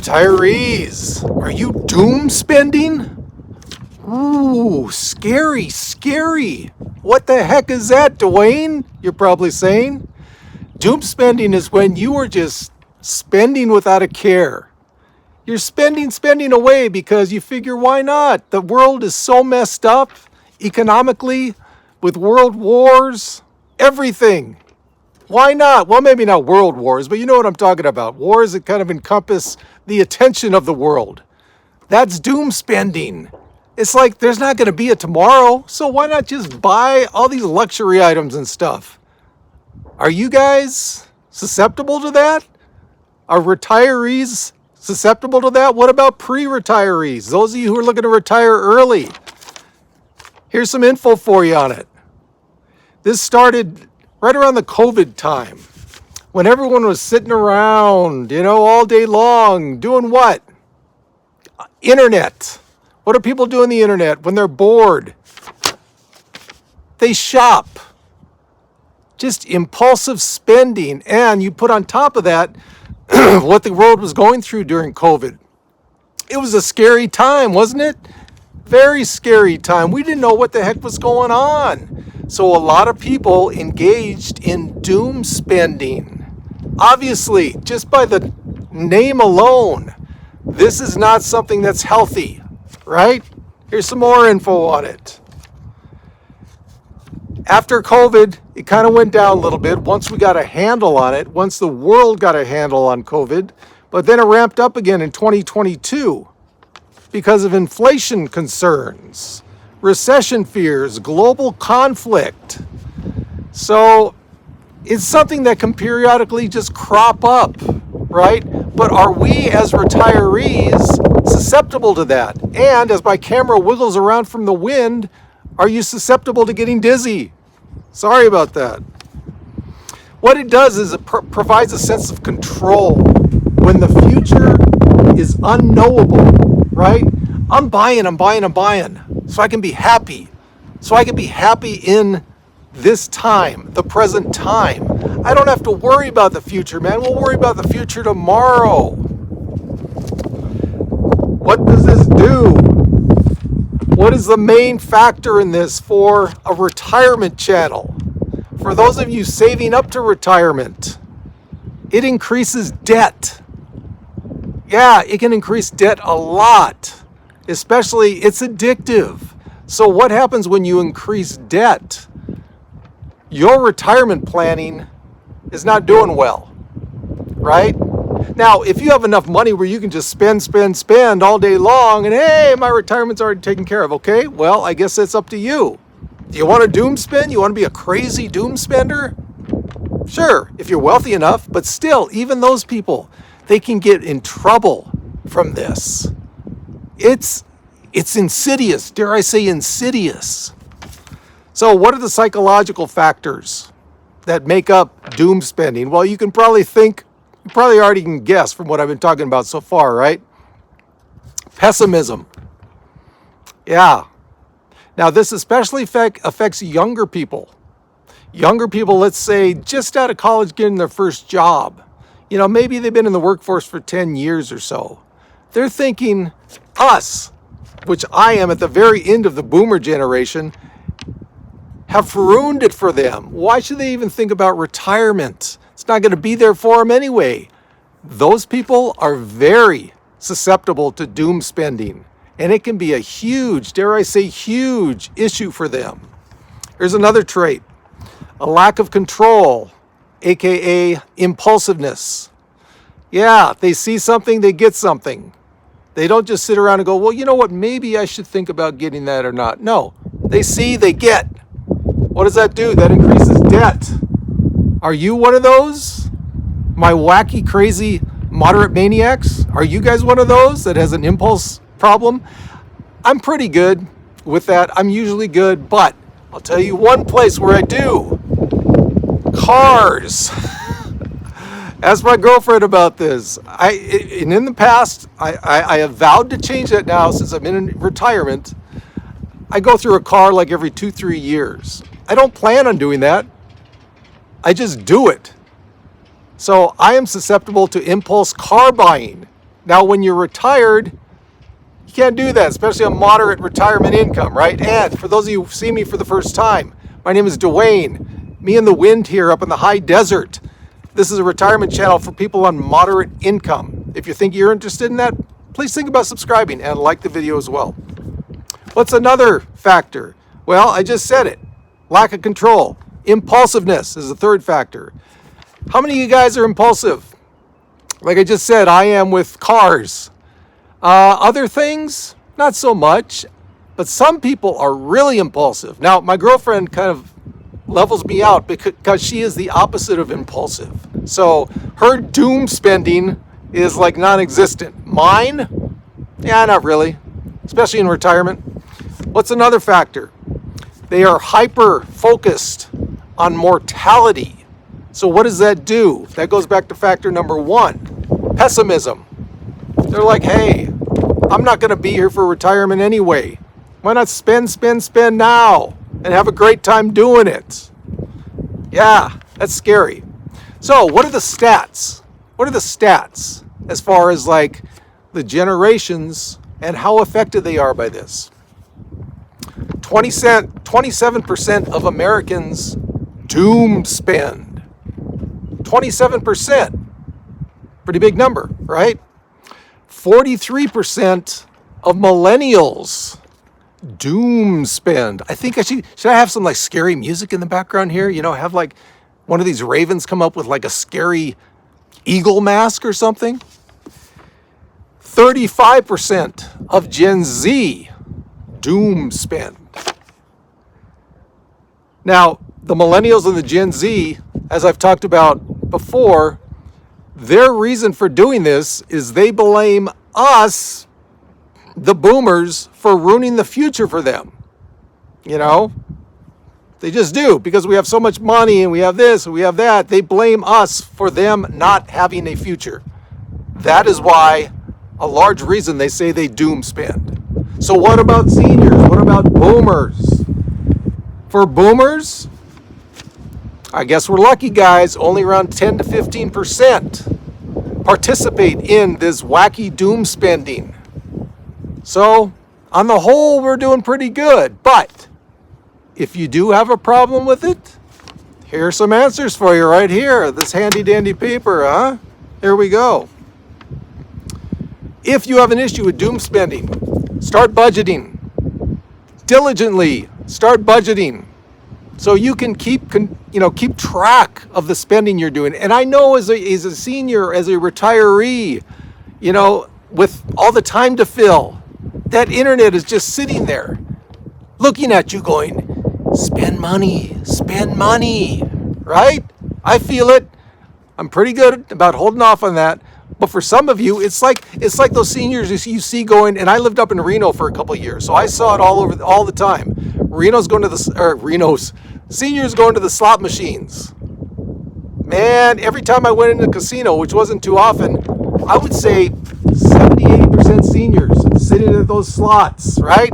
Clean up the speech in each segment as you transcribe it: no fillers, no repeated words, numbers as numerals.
Retirees, are you doom spending? Ooh, scary, scary. What the heck is that, Duane? You're probably saying. Doom spending is when you are just spending without a care. You're spending away because you figure, why not? The world is so messed up economically with world wars, everything. Why not? Well, maybe not world wars, but you know what I'm talking about. Wars that kind of encompass the attention of the world. That's doom spending. It's like there's not going to be a tomorrow, so why not just buy all these luxury items and stuff? Are you guys susceptible to that? Are retirees susceptible to that? What about pre-retirees? Those of you who are looking to retire early. Here's some info for you on it. This started right around the COVID time, when everyone was sitting around, all day long, doing what? Internet. What do people do on the internet when they're bored? They shop. Just impulsive spending. And you put on top of that what the world was going through during COVID. It was a scary time, wasn't it? Very scary time. We didn't know what the heck was going on. So a lot of people engaged in doom spending. Obviously, just by the name alone, this is not something that's healthy, right? Here's some more info on it. After COVID, it kind of went down a little bit once we got a handle on it, once the world got a handle on COVID, but then it ramped up again in 2022 because of inflation concerns, recession fears, global conflict. So it's something that can periodically just crop up, right? But are we as retirees susceptible to that? And as my camera wiggles around from the wind, are you susceptible to getting dizzy? Sorry about that. What it does is it provides a sense of control when the future is unknowable, right? I'm buying, so I can be happy. So I can be happy in this time, the present time. I don't have to worry about the future, man. We'll worry about the future tomorrow. What does this do? What is the main factor in this for a retirement channel? For those of you saving up to retirement, it increases debt. Yeah, it can increase debt a lot. Especially, it's addictive. So what happens when you increase debt? Your retirement planning is not doing well, right? Now, if you have enough money where you can just spend all day long and, hey, my retirement's already taken care of, okay, well, I guess it's up to you. Do you want to doom spend? You want to be a crazy doom spender? Sure, if you're wealthy enough, but still, even those people, they can get in trouble from this. It's insidious, dare I say insidious. So what are the psychological factors that make up doom spending? Well, you probably already can guess from what I've been talking about so far, right? Pessimism. Yeah. Now, this especially affects younger people. Younger people, let's say, just out of college getting their first job. Maybe they've been in the workforce for 10 years or so. They're thinking, us, which I am at the very end of the boomer generation, have ruined it for them. Why should they even think about retirement? It's not going to be there for them anyway. Those people are very susceptible to doom spending, and it can be a huge, dare I say, huge issue for them. Here's another trait, a lack of control, aka impulsiveness. Yeah, they see something, they get something. They don't just sit around and go, well, you know what, maybe I should think about getting that or not. No, they see, they get. What does that do? That increases debt. Are you one of those? My wacky, crazy, moderate maniacs? Are you guys one of those that has an impulse problem? I'm pretty good with that. I'm usually good, but I'll tell you one place where I do. Cars. Ask my girlfriend about this. And in the past, I have vowed to change that now since I'm in retirement. I go through a car like every 2-3 years. I don't plan on doing that. I just do it. So I am susceptible to impulse car buying. Now, when you're retired, you can't do that, especially a moderate retirement income, right? And for those of you who see me for the first time, my name is Duane. Me and the wind here up in the high desert. This is a retirement channel for people on moderate income. If you think you're interested in that, please think about subscribing and like the video as well. What's another factor? Well, I just said it. Lack of control. Impulsiveness is the third factor. How many of you guys are impulsive? Like I just said, I am with cars. Other things, not so much. But some people are really impulsive. Now, my girlfriend kind of levels me out because she is the opposite of impulsive. So her doom spending is like non-existent. Mine? Yeah, not really. Especially in retirement. What's another factor? They are hyper-focused on mortality. So what does that do? That goes back to factor number one, pessimism. They're like, hey, I'm not going to be here for retirement anyway. Why not spend now and have a great time doing it? Yeah, that's scary. So what are the stats? What are the stats as far as like the generations and how affected they are by this? 27% of Americans doom spend. 27%. Pretty big number, right? 43% of millennials doom spend. I think should I have some like scary music in the background here? You know, have like one of these ravens come up with like a scary eagle mask or something. 35% of Gen Z doom spend. Now, the millennials and the Gen Z, as I've talked about before, their reason for doing this is they blame us, the boomers, for ruining the future for them. You know, they just do because we have so much money and we have this and we have that. They blame us for them not having a future. That is why a large reason they say they doom spend. So what about seniors? What about boomers? For boomers, I guess we're lucky, guys. Only around 10 to 15% participate in this wacky doom spending. So, on the whole, we're doing pretty good. But if you do have a problem with it, here are some answers for you right here. This handy dandy paper, huh? Here we go. If you have an issue with doom spending, start budgeting. Diligently start budgeting so you can keep track of the spending you're doing. And I know as a senior, as a retiree, you know, with all the time to fill, that internet is just sitting there looking at you going, spend money, right? I feel it. I'm pretty good about holding off on that. But for some of you, it's like those seniors you see going, and I lived up in Reno for a couple of years, so I saw it all the time. Seniors going to the slot machines. Man, every time I went into the casino, which wasn't too often, I would say 70-80% seniors sitting at those slots, right?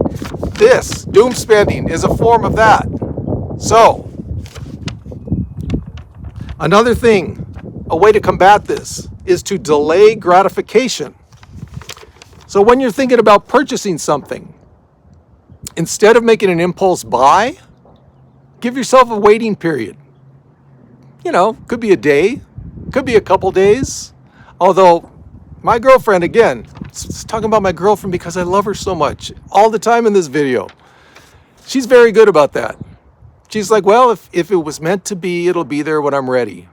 This doom spending is a form of that. So, another thing, a way to combat this is to delay gratification. So when you're thinking about purchasing something, instead of making an impulse buy, give yourself a waiting period. You know, could be a day, could be a couple days. Although my girlfriend, again, talking about my girlfriend because I love her so much all the time in this video. She's very good about that. She's like, well, if it was meant to be, it'll be there when I'm ready.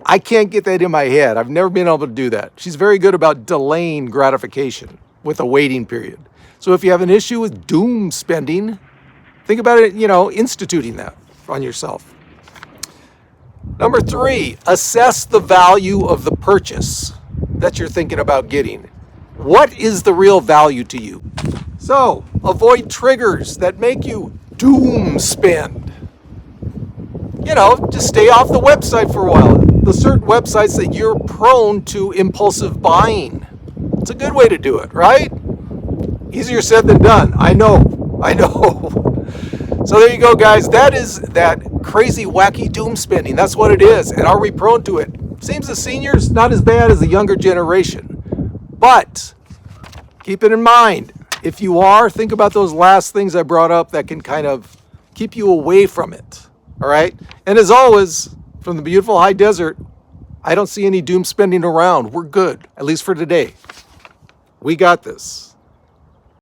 I can't get that in my head. I've never been able to do that. She's very good about delaying gratification with a waiting period. So if you have an issue with doom spending, think about it, you know, instituting that on yourself. Number 3, assess the value of the purchase that you're thinking about getting. What is the real value to you? So avoid triggers that make you doom spend. You know, just stay off the website for a while. The certain websites that you're prone to impulsive buying. It's a good way to do it, right? Easier said than done. I know. So there you go, guys. That is that crazy, wacky doom spending. That's what it is. And are we prone to it? Seems the seniors not as bad as the younger generation. But keep it in mind. If you are, think about those last things I brought up that can kind of keep you away from it. All right? And as always, from the beautiful high desert, I don't see any doom spending around. We're good, at least for today. We got this.